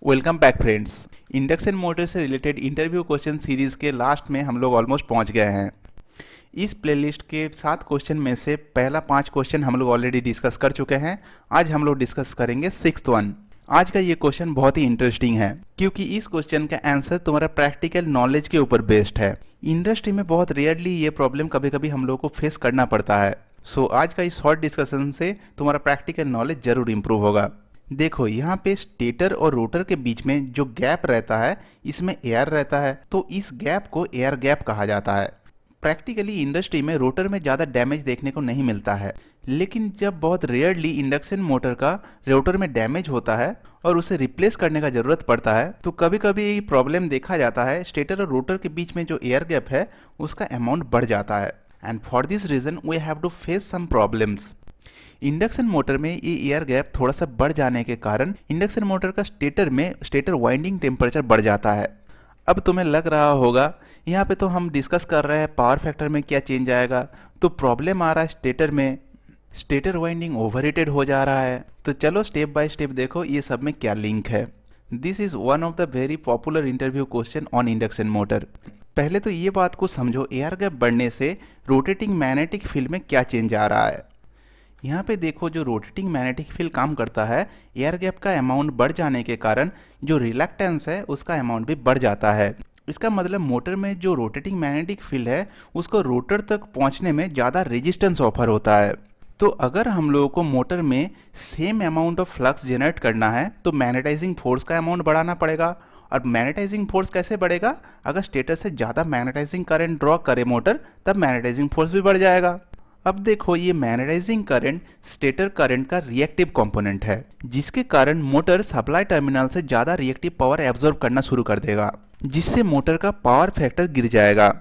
Welcome back friends. Induction motor से related interview question series के last में हम लोग ऑलमोस्ट पहुंच गए हैं। इस प्लेलिस्ट के 7 क्वेश्चन में से पहला 5 क्वेश्चन हम लोग ऑलरेडी डिस्कस कर चुके हैं। आज हम लोग डिस्कस करेंगे 6th वन। आज का ये क्वेश्चन बहुत ही इंटरेस्टिंग है क्योंकि इस क्वेश्चन का आंसर तुम्हारा प्रैक्टिकल नॉलेज के ऊपर बेस्ड है। इंडस्ट्री में बहुत रेयरली ये प्रॉब्लम कभी कभी हम लोग को फेस करना पड़ता है। सो आज का इस शॉर्ट डिस्कशन से तुम्हारा प्रैक्टिकल नॉलेज जरूर इंप्रूव होगा। देखो यहाँ पे स्टेटर और रोटर के बीच में जो गैप रहता है इसमें एयर रहता है, तो इस गैप को एयर गैप कहा जाता है। प्रैक्टिकली इंडस्ट्री में रोटर में ज़्यादा डैमेज देखने को नहीं मिलता है, लेकिन जब बहुत रेयरली इंडक्शन मोटर का रोटर में डैमेज होता है और उसे रिप्लेस करने का ज़रूरत पड़ता है तो कभी कभी प्रॉब्लम देखा जाता है। स्टेटर और रोटर के बीच में जो एयर गैप है उसका अमाउंट बढ़ जाता है and for this reason we have to face some problems. Induction motor में ये एयर गैप थोड़ा सा बढ़ जाने के कारण इंडक्शन मोटर का स्टेटर वाइंडिंग टेम्परेचर बढ़ जाता है। अब तुम्हें लग रहा होगा यहाँ पे तो हम डिस्कस कर रहे हैं पावर फैक्टर में क्या चेंज आएगा, तो प्रॉब्लम आ रहा है स्टेटर में, स्टेटर वाइंडिंग ओवरहीटेड हो जा रहा है। तो चलो स्टेप बाय स्टेप देखो ये सब में क्या लिंक है। This is one of the very popular interview question on induction motor. पहले तो ये बात को समझो, एयर गैप बढ़ने से रोटेटिंग मैग्नेटिक फील्ड में क्या चेंज आ रहा है। यहाँ पे देखो जो रोटेटिंग मैग्नेटिक फील्ड काम करता है, एयर गैप का अमाउंट बढ़ जाने के कारण जो रिलक्टेंस है उसका अमाउंट भी बढ़ जाता है। इसका मतलब मोटर में जो रोटेटिंग मैग्नेटिक फील्ड है उसको रोटर तक पहुँचने में ज़्यादा रेजिस्टेंस ऑफर होता है। तो अगर हम लोगों को मोटर में same amount of flux generate करना है तो मैग्नेटाइजिंग फोर्स का अमाउंट बढ़ाना पड़ेगा। और मैग्नेटाइजिंग फोर्स कैसे बढ़ेगा? अगर स्टेटर से ज़्यादा मैग्नेटाइजिंग करंट ड्रॉ करे मोटर तब मैग्नेटाइजिंग फोर्स भी बढ़ जाएगा। अब देखो ये मैग्नेटाइजिंग करंट स्टेटर करंट का रिएक्टिव कंपोनेंट है, जिसके कारण मोटर सप्लाई टर्मिनल से ज़्यादा रिएक्टिव पावर एब्जॉर्ब करना शुरू कर देगा, जिससे मोटर का पावर फैक्टर गिर जाएगा।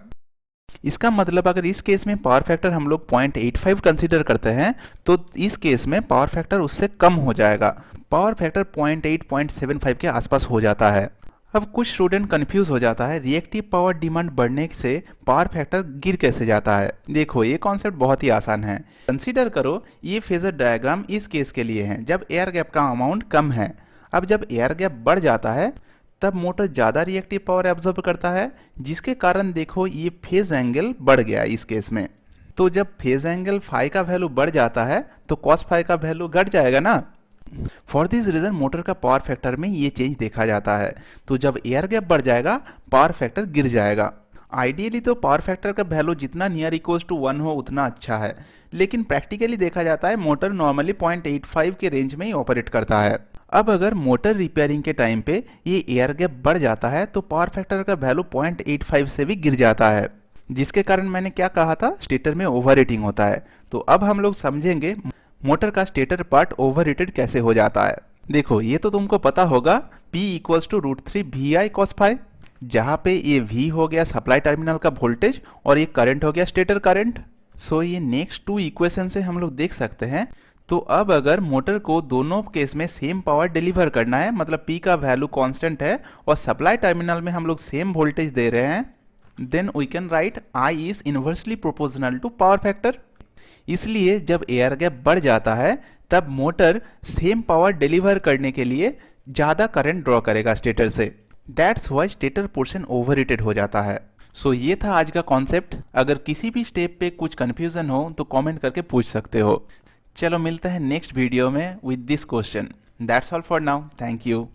इसका मतलब अगर इस केस में पावर फैक्टर हम लोग 0.85 कंसीडर करते हैं तो इस केस में पावर फैक्टर उससे कम हो जाएगा। पावर फैक्टर 0.8 0.75 के आसपास हो जाता है। अब कुछ स्टूडेंट कंफ्यूज हो जाता है रिएक्टिव पावर डिमांड बढ़ने से पावर फैक्टर गिर कैसे जाता है। देखो ये कॉन्सेप्ट बहुत ही आसान है। कंसीडर करो ये फेजर डायग्राम इस केस के लिए है जब एयर गैप का अमाउंट कम है। अब जब एयर गैप बढ़ जाता है तब मोटर ज़्यादा रिएक्टिव पावर एब्जॉर्ब करता है, जिसके कारण देखो ये फेज एंगल बढ़ गया इस केस में। तो जब फेज एंगल फाई का वैल्यू बढ़ जाता है तो कॉस फाई का वैल्यू घट जाएगा ना। फॉर दिस रीज़न मोटर का पावर फैक्टर में ये चेंज देखा जाता है। तो जब एयर गैप बढ़ जाएगा पावर फैक्टर गिर जाएगा। आइडियली तो पावर फैक्टर का वैल्यू जितना नियर इक्वल्स टू 1 हो उतना अच्छा है, लेकिन प्रैक्टिकली देखा जाता है मोटर नॉर्मली 0.85 के रेंज में ही ऑपरेट करता है। अब अगर मोटर रिपेयरिंग के टाइम पे ये एयर गैप बढ़ जाता है तो पावर फैक्टर का वैल्यू 0.85 से भी गिर जाता है, जिसके कारण मैंने क्या कहा था, स्टेटर में ओवरहीटिंग होता है। तो अब हम लोग समझेंगे मोटर का स्टेटर पार्ट ओवरहीटेड कैसे हो जाता है। देखो ये तो तुमको पता होगा P equals to √3 VI cos phi, जहाँ पे ये V हो गया सप्लाई टर्मिनल का वोल्टेज और ये करंट हो गया स्टेटर करंट। सो ये नेक्स्ट 2 इक्वेशन से हम लोग देख सकते हैं। तो अब अगर मोटर को दोनों केस में सेम पावर डिलीवर करना है, मतलब P का वैल्यू कांस्टेंट है और सप्लाई टर्मिनल में हम लोग सेम वोल्टेज दे रहे हैं, then we can write I is inversely proportional to power factor. इसलिए जब एयर गैप बढ़ जाता है तब मोटर सेम पावर डिलीवर करने के लिए ज़्यादा करंट ड्रॉ करेगा स्टेटर से। That's why stator portion overheated हो जाता है। सो ये था आज का कॉन्सेप्ट। अगर किसी भी स्टेप पे कुछ कन्फ्यूज़न हो तो कमेंट करके पूछ सकते हो। चलो मिलते हैं नेक्स्ट वीडियो में with this question. That's all for now. Thank you.